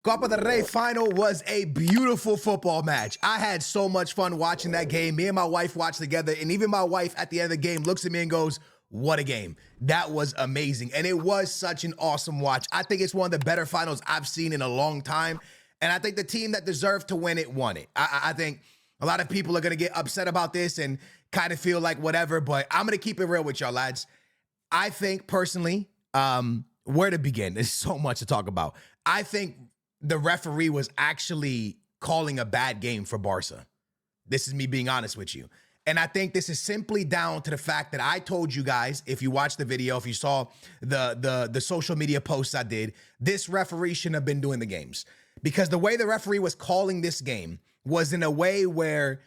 Copa del Rey final was a beautiful football match. I had so much fun watching that game. Me and my wife watched together, and even my wife at the end of the game looks at me and goes, "What a game." That was amazing, and it was such an awesome watch. I think it's one of the better finals I've seen in a long time, and I think the team that deserved to win it won it. I think a lot of people are going to get upset about this and kind of feel like whatever, but I'm going to keep it real with y'all, lads. I think personally, where to begin? There's so much to talk about. I think the referee was actually calling a bad game for Barca. This is me being honest with you. And I think this is simply down to the fact that I told you guys, if you watched the video, if you saw the social media posts I did, this referee shouldn't have been doing the games. Because the way the referee was calling this game was in a way where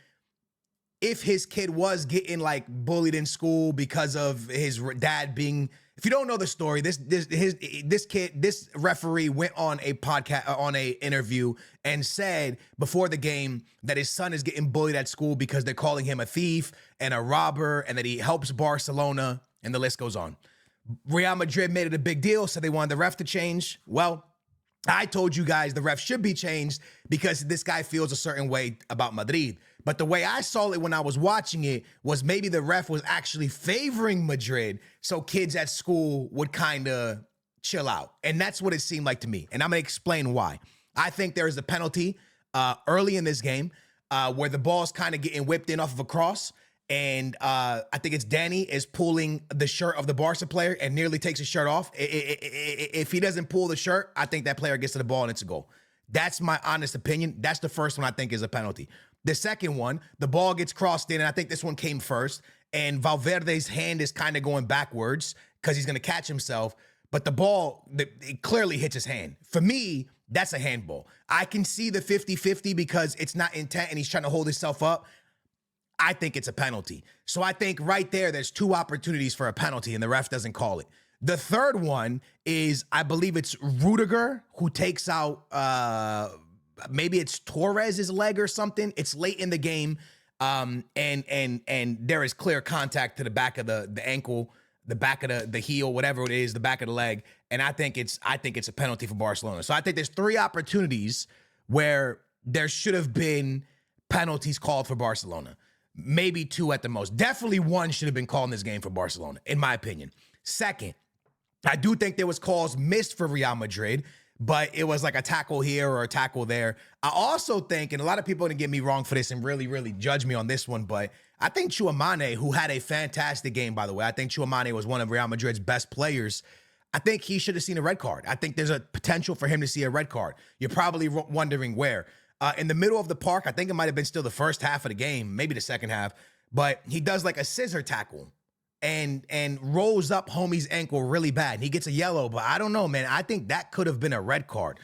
if his kid was getting like bullied in school because of his dad being, if you don't know the story, this referee went on a podcast, on a interview, and said before the game that his son is getting bullied at school because they're calling him a thief and a robber, and that he helps Barcelona, and the list goes on. Real Madrid made it a big deal, so they wanted the ref to change. Well, I told you guys the ref should be changed because this guy feels a certain way about Madrid. But the way I saw it when I was watching it was maybe the ref was actually favoring Madrid so kids at school would kind of chill out. And that's what it seemed like to me. And I'm going to explain why. I think there is a penalty early in this game where the ball's kind of getting whipped in off of a cross. And I think it's Danny is pulling the shirt of the Barca player and nearly takes his shirt off. If he doesn't pull the shirt, I think that player gets to the ball and it's a goal. That's my honest opinion. That's the first one I think is a penalty. The second one, the ball gets crossed in, and I think this one came first, and Valverde's hand is kind of going backwards because he's going to catch himself, but the ball, it clearly hits his hand. For me, that's a handball. I can see the 50-50 because it's not intent and he's trying to hold himself up. I think it's a penalty. So I think right there's two opportunities for a penalty, and the ref doesn't call it. The third one is, I believe it's Rudiger who takes out, maybe it's Torres's leg or something. It's late in the game, and there is clear contact to the back of the ankle, the back of the heel, whatever it is, the back of the leg. And I think it's a penalty for Barcelona. So I think there's three opportunities where there should have been penalties called for Barcelona. Maybe two at the most. Definitely one should have been called in this game for Barcelona, in my opinion. Second, I do think there was calls missed for Real Madrid, but it was like a tackle here or a tackle there. I also think, and a lot of people are going to get me wrong for this and really, really judge me on this one, but I think Tchouaméni, who had a fantastic game, by the way, I think Tchouaméni was one of Real Madrid's best players. I think he should have seen a red card. I think there's a potential for him to see a red card. You're probably wondering where. In the middle of the park, I think it might have been still the first half of the game, maybe the second half, but he does like a scissor tackle and rolls up homie's ankle really bad. And he gets a yellow, but I don't know, man. I think that could have been a red card.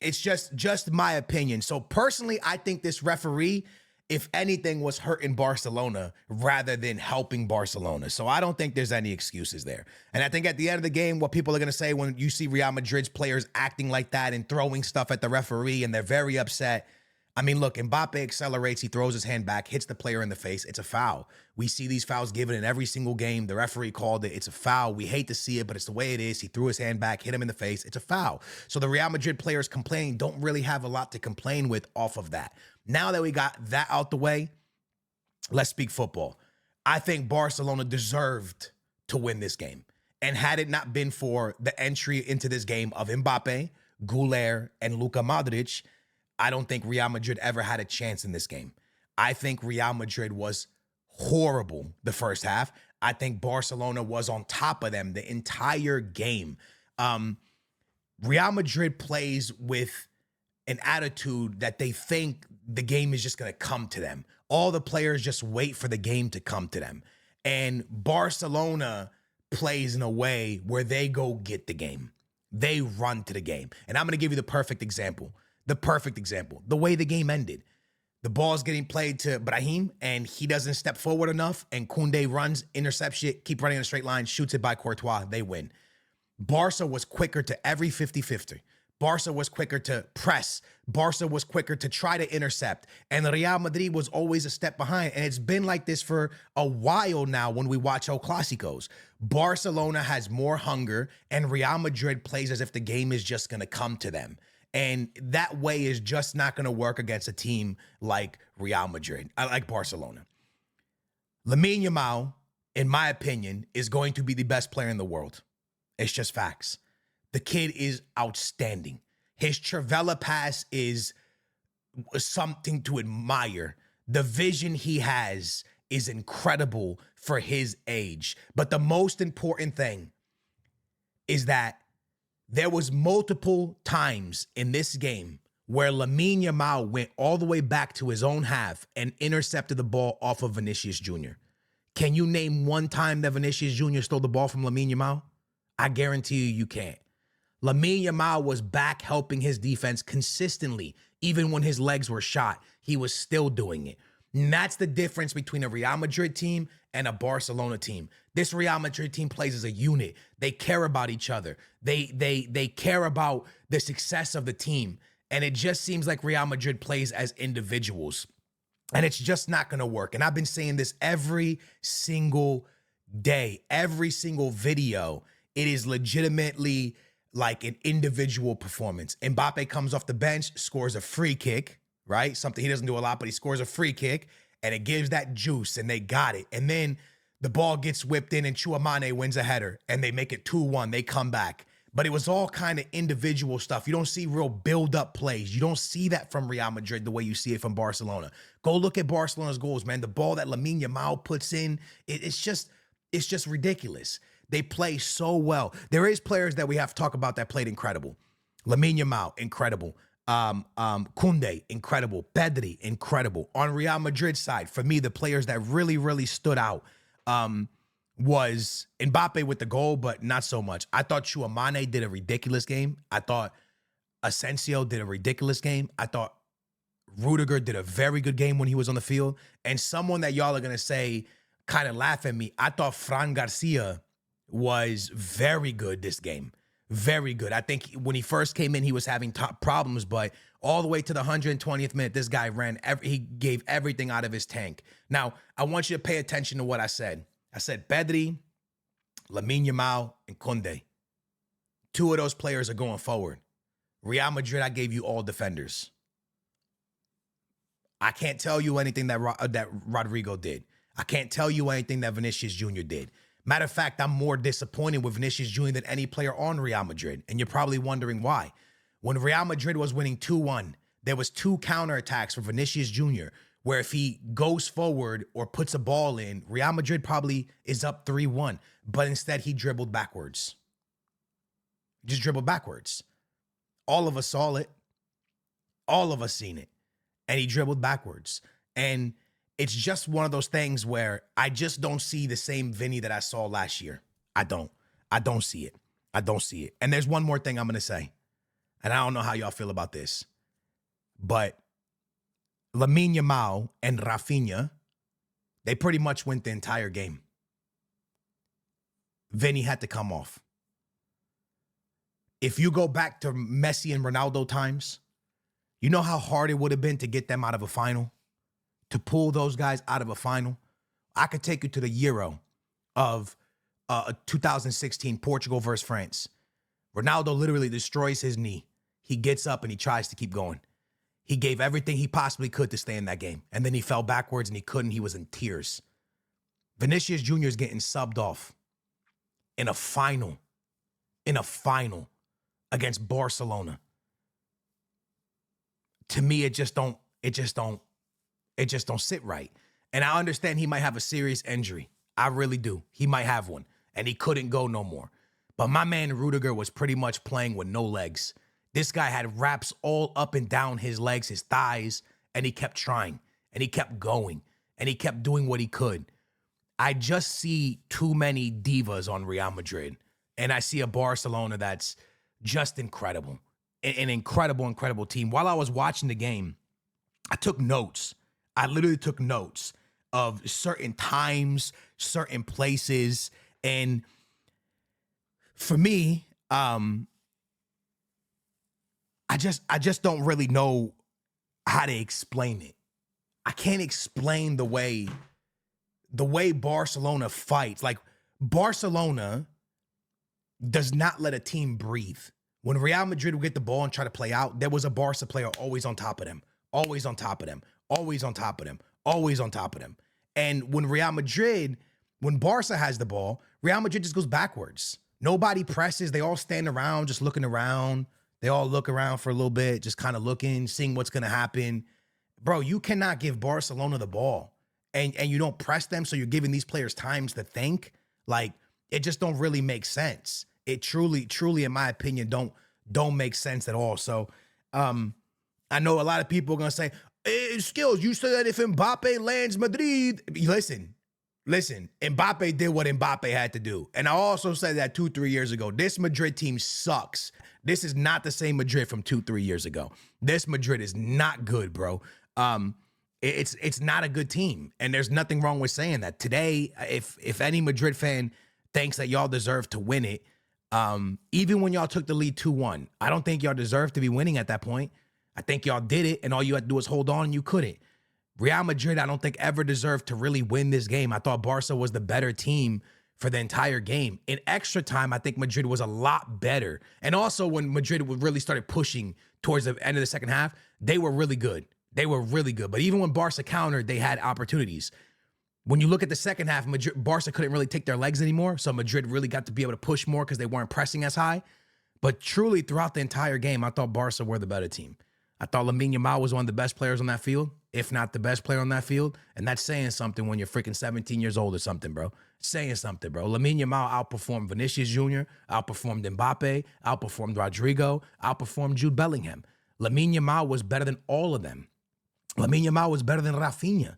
It's just my opinion. So personally, I think this referee, if anything, was hurting Barcelona rather than helping Barcelona. So I don't think there's any excuses there. And I think at the end of the game, what people are going to say when you see Real Madrid's players acting like that and throwing stuff at the referee and they're very upset. I mean, look, Mbappe accelerates, he throws his hand back, hits the player in the face. It's a foul. We see these fouls given in every single game. The referee called it. It's a foul. We hate to see it, but it's the way it is. He threw his hand back, hit him in the face. It's a foul. So the Real Madrid players complaining don't really have a lot to complain with off of that. Now that we got that out the way, let's speak football. I think Barcelona deserved to win this game. And had it not been for the entry into this game of Mbappe, Güler, and Luka Modric, I don't think Real Madrid ever had a chance in this game. I think Real Madrid was horrible the first half. I think Barcelona was on top of them the entire game. Real Madrid plays with an attitude that they think the game is just going to come to them. All the players just wait for the game to come to them. And Barcelona plays in a way where they go get the game. They run to the game. And I'm going to give you the perfect example. The way the game ended. The ball's getting played to Brahim, and he doesn't step forward enough, and Koundé runs, intercepts it, keep running in a straight line, shoots it by Courtois, they win. Barca was quicker to every 50-50. Barca was quicker to press. Barca was quicker to try to intercept. And Real Madrid was always a step behind. And it's been like this for a while now when we watch El Clásicos. Barcelona has more hunger, and Real Madrid plays as if the game is just going to come to them. And that way is just not going to work against a team like Real Madrid, like Barcelona. Lamine Yamal, in my opinion, is going to be the best player in the world. It's just facts. The kid is outstanding. His Trivela pass is something to admire. The vision he has is incredible for his age. But the most important thing is that there was multiple times in this game where Lamine Yamal went all the way back to his own half and intercepted the ball off of Vinicius Jr. Can you name one time that Vinicius Jr. stole the ball from Lamine Yamal? I guarantee you can't. Lamine Yamal was back helping his defense consistently. Even when his legs were shot, he was still doing it. And that's the difference between a Real Madrid team and a Barcelona team. This Real Madrid team plays as a unit. They care about each other. They care about the success of the team. And it just seems like Real Madrid plays as individuals. And it's just not going to work. And I've been saying this every single day, every single video. It is legitimately like an individual performance. Mbappe comes off the bench, scores a free kick, right? Something he doesn't do a lot, but he scores a free kick, and it gives that juice, and they got it. And then the ball gets whipped in, and Tchouaméni wins a header, and they make it 2-1. They come back. But it was all kind of individual stuff. You don't see real build-up plays. You don't see that from Real Madrid the way you see it from Barcelona. Go look at Barcelona's goals, man. The ball that Lamine Yamal puts in, it's just ridiculous. They play so well. There is players that we have to talk about that played incredible. Lamine Yamal, incredible. Koundé, incredible. Pedri, incredible. On Real Madrid side, for me, the players that really, really stood out was Mbappe with the goal, but not so much. I thought Tchouaméni did a ridiculous game. I thought Asensio did a ridiculous game. I thought Rudiger did a very good game when he was on the field. And someone that y'all are going to say, kind of laugh at me, I thought Fran Garcia was very good this game. Very good. I think when he first came in, he was having top problems, but all the way to the 120th minute, this guy he gave everything out of his tank. Now, I want you to pay attention to what I said. I said Pedri, Lamine Yamal, and Koundé. Two of those players are going forward. Real Madrid, I gave you all defenders. I can't tell you anything that Rodrigo did. I can't tell you anything that Vinicius Jr. did. Matter of fact, I'm more disappointed with Vinicius Jr. than any player on Real Madrid. And you're probably wondering why. When Real Madrid was winning 2-1, there was 2 counterattacks for Vinicius Jr. where if he goes forward or puts a ball in, Real Madrid probably is up 3-1. But instead, he dribbled backwards. Just dribbled backwards. All of us saw it. All of us seen it. And he dribbled backwards. And it's just one of those things where I just don't see the same Vinny that I saw last year. I don't see it. I don't see it. And there's one more thing I'm going to say. And I don't know how y'all feel about this. But Lamine Yamal and Rafinha, they pretty much went the entire game. Vinny had to come off. If you go back to Messi and Ronaldo times, you know how hard it would have been to get them out of a final? To pull those guys out of a final? I could take you to the Euro of 2016, Portugal versus France. Ronaldo literally destroys his knee. He gets up and he tries to keep going. He gave everything he possibly could to stay in that game. And then he fell backwards and he couldn't. He was in tears. Vinicius Jr. is getting subbed off in a final against Barcelona. To me, it just don't sit right. And I understand he might have a serious injury. I really do. He might have one. And he couldn't go no more. But my man Rudiger was pretty much playing with no legs. This guy had wraps all up and down his legs, his thighs, and he kept trying. And he kept going. And he kept doing what he could. I just see too many divas on Real Madrid. And I see a Barcelona that's just incredible. An incredible, incredible team. While I was watching the game, I took notes. I literally took notes of certain times, certain places. And for me, I just don't really know how to explain it. I can't explain the way Barcelona fights. Like, Barcelona does not let a team breathe When Real Madrid would get the ball and try to play out, there was a Barca player always on top of them, always on top of them, always on top of them, always on top of them. And when Barca has the ball, Real Madrid just goes backwards. Nobody presses. They all stand around, just looking around. They all look around for a little bit, just kind of looking, seeing what's going to happen. Bro, you cannot give Barcelona the ball and you don't press them, so you're giving these players times to think. Like, it just don't really make sense. It truly, in my opinion, don't make sense at all. So I know a lot of people are going to say, hey, Skills, you said that if Mbappe lands Madrid. Listen, Mbappe did what Mbappe had to do. And I also said that 2-3 years ago. This Madrid team sucks. This is not the same Madrid from 2-3 years ago. This Madrid is not good, bro. It's not a good team. And there's nothing wrong with saying that. Today, if any Madrid fan thinks that y'all deserve to win it, even when y'all took the lead 2-1, I don't think y'all deserve to be winning at that point. I think y'all did it, and all you had to do was hold on, and you couldn't. Real Madrid, I don't think ever deserved to really win this game. I thought Barca was the better team for the entire game. In extra time, I think Madrid was a lot better. And also when Madrid really started pushing towards the end of the second half, they were really good. They were really good. But even when Barca countered, they had opportunities. When you look at the second half, Barca couldn't really take their legs anymore. So Madrid really got to be able to push more because they weren't pressing as high. But truly, throughout the entire game, I thought Barca were the better team. I thought Lamine Yamal was one of the best players on that field, if not the best player on that field. And that's saying something when you're freaking 17 years old or something, bro. Saying something, bro. Lamine Yamal outperformed Vinicius Jr., outperformed Mbappe, outperformed Rodrigo, outperformed Jude Bellingham. Lamine Yamal was better than all of them. Lamine Yamal was better than Rafinha.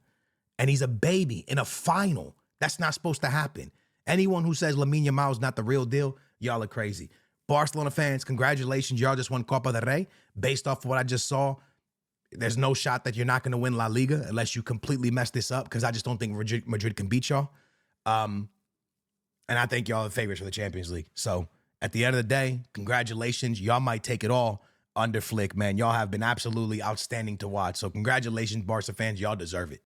And he's a baby in a final. That's not supposed to happen. Anyone who says Lamine Yamal is not the real deal, y'all are crazy. Barcelona fans, congratulations. Y'all just won Copa del Rey. Based off of what I just saw, there's no shot that you're not going to win La Liga unless you completely mess this up, because I just don't think Madrid can beat y'all. And I think y'all are the favorites for the Champions League. So at the end of the day, congratulations. Y'all might take it all under Flick, man. Y'all have been absolutely outstanding to watch. So congratulations, Barca fans. Y'all deserve it.